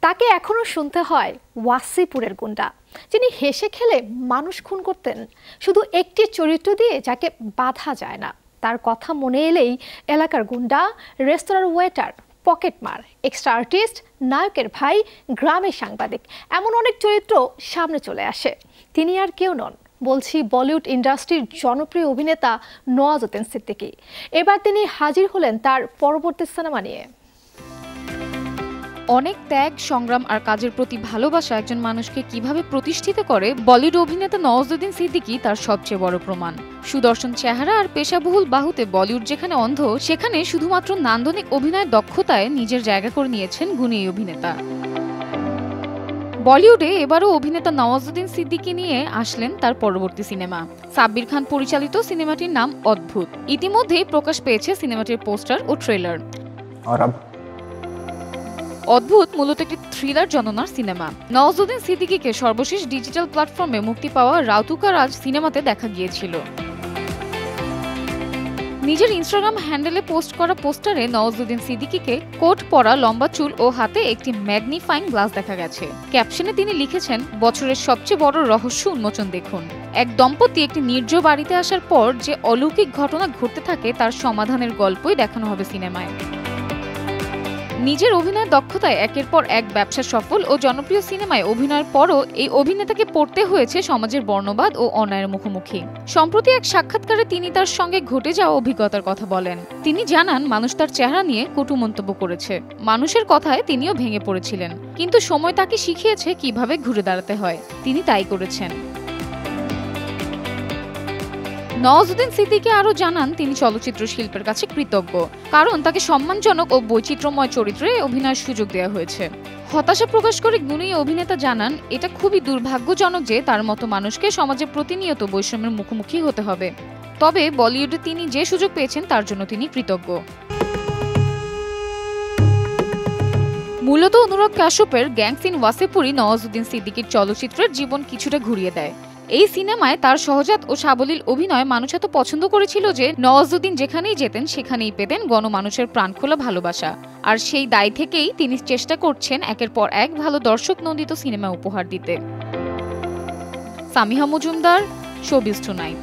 তাকে এখনো শুনতে হয় ওয়াসিপুরের গুন্ডা, যিনি হেসে খেলে মানুষ খুন করতেন শুধু একটি চরিত্র দিয়ে যাকে বাধা যায় না। তার কথা মনে এলেই এলাকার গুন্ডা, রেস্তোরাঁর ওয়েটার, পকেটমার, এক্সট্রা আর্টিস্ট, নায়কের ভাই, গ্রামের সাংবাদিক, এমন অনেক চরিত্র সামনে চলে আসে। তিনি আর কেউ নন, বলছি বলিউড ইন্ডাস্ট্রির জনপ্রিয় অভিনেতা নওয়াজুদ্দিন সিদ্দিকী। এবার তিনি হাজির হলেন তার পরবর্তী সিনেমা নিয়ে। অনেক ত্যাগ, সংগ্রাম আর কাজের প্রতি ভালোবাসা একজন মানুষকে কিভাবে প্রতিষ্ঠিত করে, বলিউড অভিনেতা নওয়াজুদ্দিন সিদ্দিকী তার সবচেয়ে বড় প্রমাণ। সুদর্শন চেহারা আর পেশাবহুল বাহুতে বলিউড যেখানে অন্ধ, সেখানে শুধুমাত্র নান্দনিক অভিনয়ের দক্ষতায় নিজের জায়গা করে নিয়েছেন গুণী এই অভিনেতা। বলিউডে এবারও অভিনেতা নওয়াজুদ্দিন সিদ্দিকী নিয়ে আসলেন তার পরবর্তী সিনেমা। সাব্বির খান পরিচালিত সিনেমাটির নাম অদ্ভুত। ইতিমধ্যেই প্রকাশ পেয়েছে সিনেমাটির পোস্টার ও ট্রেলার। অদ্ভুত মূলত একটি থ্রিলার জননার সিনেমা। নওয়াজুদ্দিন সিদ্দিকীকে সর্বশেষ ডিজিটাল প্ল্যাটফর্মে মুক্তি পাওয়া রাউতুকা রাজ সিনেমাতে দেখা গিয়েছিল। নিজের ইনস্টাগ্রাম হ্যান্ডেলে পোস্ট করা পোস্টারে নওয়াজুদ্দিন সিদ্দিকীকে কোট পরা, লম্বা চুল ও হাতে একটি ম্যাগনিফাইং গ্লাস দেখা গেছে। ক্যাপশনে তিনি লিখেছেন, বছরের সবচেয়ে বড় রহস্য উন্মোচন দেখুন। এক দম্পতি একটি নির্জন বাড়িতে আসার পর যে অলৌকিক ঘটনা ঘটতে থাকে তার সমাধানের গল্পই দেখানো হবে সিনেমায়। নিজের অভিনয়ের দক্ষতায় একের পর এক ব্যবসা সফল ও জনপ্রিয় সিনেমায় অভিনয়ের পরও এই অভিনেতাকে পড়তে হয়েছে সমাজের বর্ণবাদ ও অন্যায়ের মুখোমুখি। সম্প্রতি এক সাক্ষাৎকারে তিনি তার সঙ্গে ঘটে যাওয়া অভিজ্ঞতার কথা বলেন। তিনি জানান, মানুষ তার চেহারা নিয়ে কটু মন্তব্য করেছে। মানুষের কথায় তিনিও ভেঙে পড়েছিলেন, কিন্তু সময় তাকে শিখিয়েছে কিভাবে ঘুরে দাঁড়াতে হয়। তিনি তাই করেছেন। নওয়াজুদ্দিন সিদ্দিকী আরও জানান, তিনি চলচ্চিত্র শিল্পের কাছে কৃতজ্ঞ, কারণ তাকে সম্মানজনক ও বৈচিত্র্যময় চরিত্রে অভিনয়ের সুযোগ দেওয়া হয়েছে। হতাশা প্রকাশ করে গুণী অভিনেতা জানান, এটা খুবই দুর্ভাগ্যজনক যে তার মতো মানুষকে সমাজে প্রতিনিয়ত বৈষম্যের মুখোমুখি হতে হবে। তবে বলিউডে তিনি যে সুযোগ পেয়েছেন তার জন্য তিনি কৃতজ্ঞ। মূলত অনুরাগ কাশ্যপের গ্যাংস ইন ওয়াসিপুরই নওয়াজুদ্দিন সিদ্দিকীর চলচ্চিত্রের জীবন কিছুটা ঘুরিয়ে দেয়। এই সিনেমায় তার সহজাত ও সাবলীল অভিনয় মানুষ এত পছন্দ করেছিল যে নওয়াজুদ্দিন যেখানেই যেতেন সেখানেই পেতেন গণমানুষের প্রাণখোলা ভালোবাসা। আর সেই দায় থেকেই তিনি চেষ্টা করছেন একের পর এক ভালো দর্শক নন্দিত সিনেমা উপহার দিতে। Samiha Majumdar, showbiz tonight.